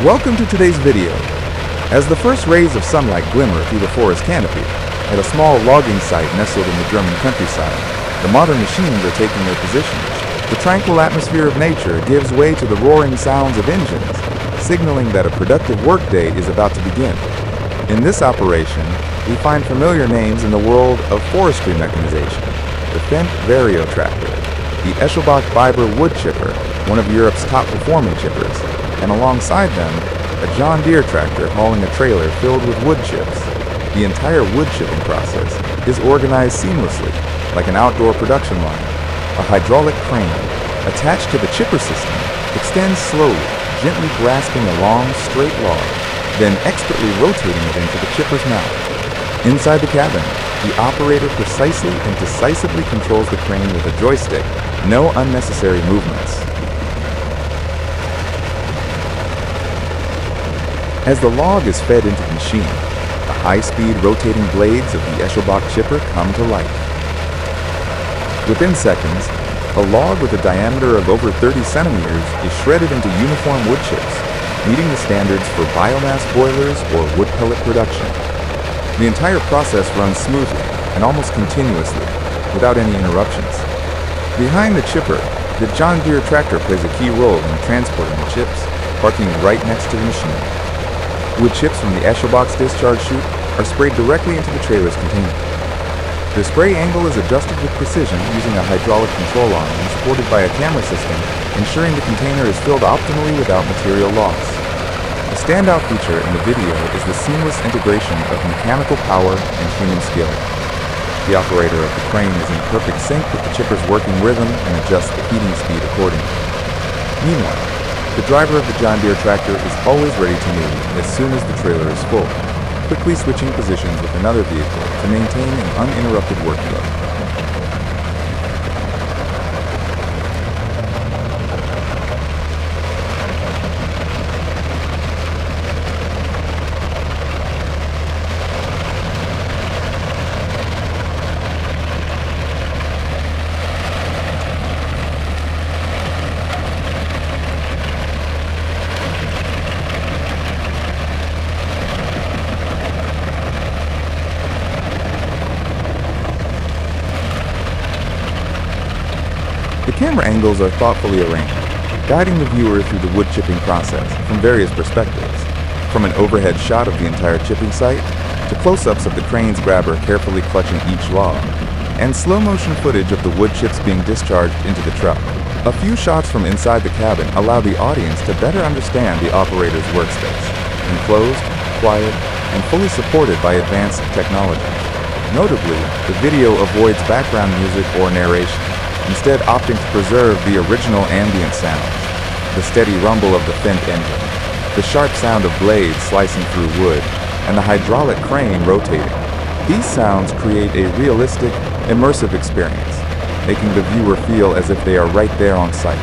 Welcome to today's video. As the first rays of sunlight glimmer through the forest canopy, at a small logging site nestled in the German countryside, the modern machines are taking their positions. The tranquil atmosphere of nature gives way to the roaring sounds of engines, signaling that a productive workday is about to begin. In this operation, we find familiar names in the world of forestry mechanization: the Fendt Vario tractor, the Eschelbach Biber wood chipper, one of Europe's top performing chippers, and alongside them, a John Deere tractor hauling a trailer filled with wood chips. The entire wood chipping process is organized seamlessly, like an outdoor production line. A hydraulic crane, attached to the chipper system, extends slowly, gently grasping a long, straight log, then expertly rotating it into the chipper's mouth. Inside the cabin, the operator precisely and decisively controls the crane with a joystick. No unnecessary movements. As the log is fed into the machine, the high-speed rotating blades of the Eschelbach chipper come to life. Within seconds, a log with a diameter of over 30 centimeters is shredded into uniform wood chips, meeting the standards for biomass boilers or wood pellet production. The entire process runs smoothly and almost continuously, without any interruptions. Behind the chipper, the John Deere tractor plays a key role in transporting the chips, parking right next to the machine. Wood chips from the Eschelbach's discharge chute are sprayed directly into the trailer's container. The spray angle is adjusted with precision using a hydraulic control arm and supported by a camera system, ensuring the container is filled optimally without material loss. A standout feature in the video is the seamless integration of mechanical power and human skill. The operator of the crane is in perfect sync with the chipper's working rhythm and adjusts the heating speed accordingly. Meanwhile, the driver of the John Deere tractor is always ready to move as soon as the trailer is full, quickly switching positions with another vehicle to maintain an uninterrupted workflow. The camera angles are thoughtfully arranged, guiding the viewer through the wood chipping process from various perspectives, from an overhead shot of the entire chipping site, to close-ups of the crane's grabber carefully clutching each log, and slow-motion footage of the wood chips being discharged into the truck. A few shots from inside the cabin allow the audience to better understand the operator's workspace, enclosed, quiet, and fully supported by advanced technology. Notably, the video avoids background music or narration, instead opting to preserve the original ambient sounds: the steady rumble of the Fendt engine, the sharp sound of blades slicing through wood, and the hydraulic crane rotating. These sounds create a realistic, immersive experience, making the viewer feel as if they are right there on site.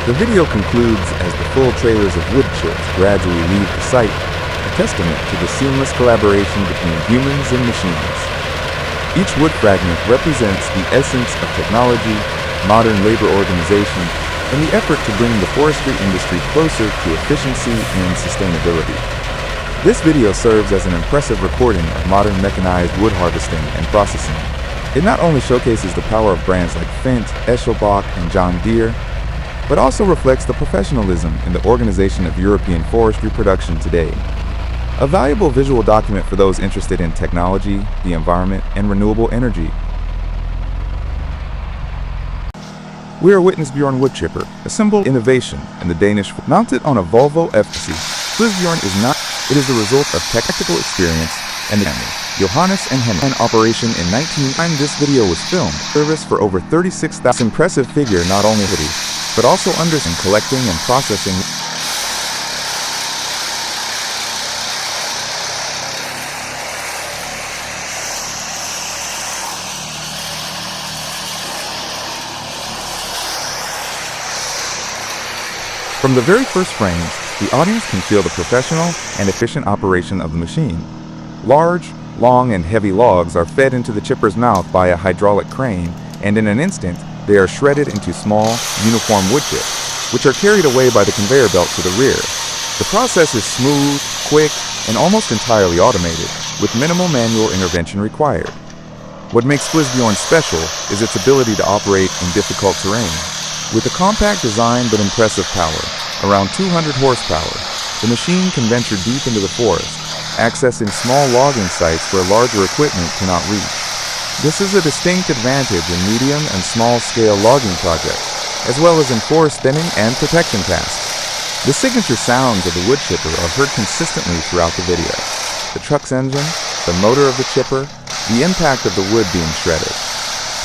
The video concludes as the full trailers of wood chips gradually leave the site, a testament to the seamless collaboration between humans and machines. Each wood fragment represents the essence of technology, modern labor organization, and the effort to bring the forestry industry closer to efficiency and sustainability. This video serves as an impressive recording of modern mechanized wood harvesting and processing. It not only showcases the power of brands like Fendt, Eschelbach, and John Deere, but also reflects the professionalism in the organization of European forestry production today. A valuable visual document for those interested in technology, the environment, and renewable energy. We are witnessing wood chipper, a symbol of innovation in the Danish. Mounted on a Volvo F50, Flisbjorn is not. It is the result of technical experience and the family. Johannes and Henry. An operation in 1990. This video was filmed. Service for over 36,000. Impressive figure not only but also understands collecting and processing. From the very first frames, the audience can feel the professional and efficient operation of the machine. Large, long, and heavy logs are fed into the chipper's mouth by a hydraulic crane, and in an instant, they are shredded into small, uniform wood chips, which are carried away by the conveyor belt to the rear. The process is smooth, quick, and almost entirely automated, with minimal manual intervention required. What makes Flisbjorn special is its ability to operate in difficult terrain. With a compact design but impressive power, around 200 horsepower, the machine can venture deep into the forest, accessing small logging sites where larger equipment cannot reach. This is a distinct advantage in medium and small-scale logging projects, as well as in forest thinning and protection tasks. The signature sounds of the wood chipper are heard consistently throughout the video. The truck's engine, the motor of the chipper, the impact of the wood being shredded.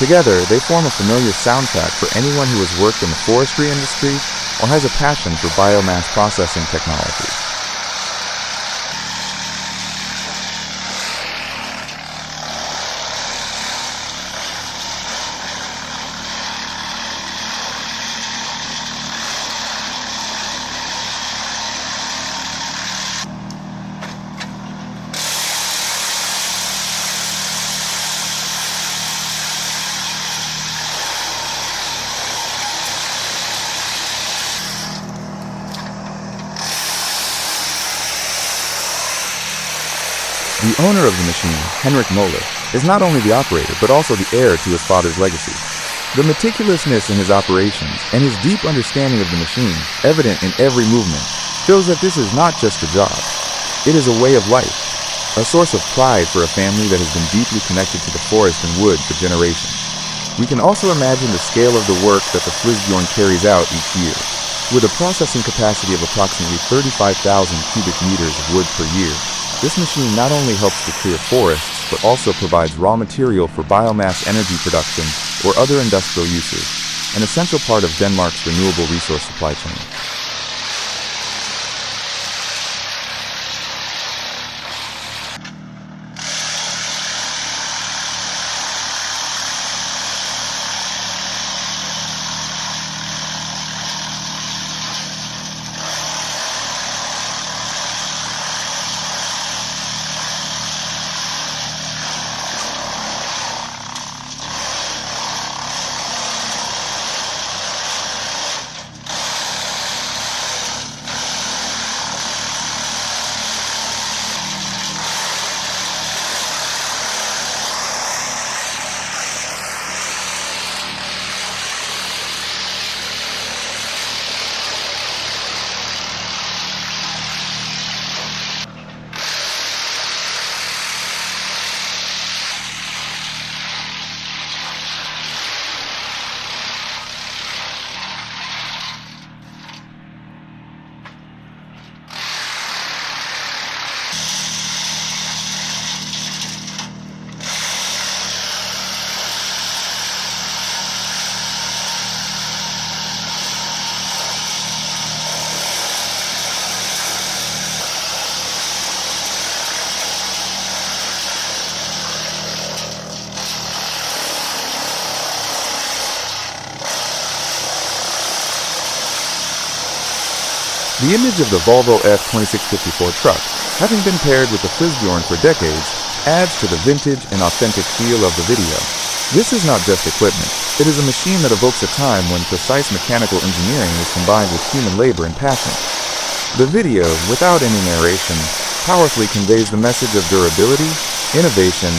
Together, they form a familiar soundtrack for anyone who has worked in the forestry industry or has a passion for biomass processing technology. The owner of the machine, Henrik Moller, is not only the operator but also the heir to his father's legacy. The meticulousness in his operations and his deep understanding of the machine, evident in every movement, shows that this is not just a job. It is a way of life, a source of pride for a family that has been deeply connected to the forest and wood for generations. We can also imagine the scale of the work that the Flisbjorn carries out each year. With a processing capacity of approximately 35,000 cubic meters of wood per year, this machine not only helps to clear forests, but also provides raw material for biomass energy production or other industrial uses, an essential part of Denmark's renewable resource supply chain. The image of the Volvo F2654 truck, having been paired with the Frisbjorn for decades, adds to the vintage and authentic feel of the video. This is not just equipment. It is a machine that evokes a time when precise mechanical engineering is combined with human labor and passion. The video, without any narration, powerfully conveys the message of durability, innovation,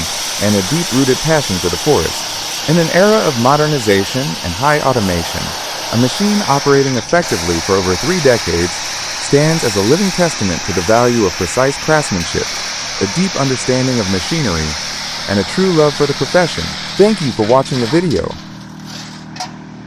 and a deep-rooted passion for the forest. In an era of modernization and high automation, a machine operating effectively for over 3 decades stands as a living testament to the value of precise craftsmanship, a deep understanding of machinery, and a true love for the profession. Thank you for watching the video.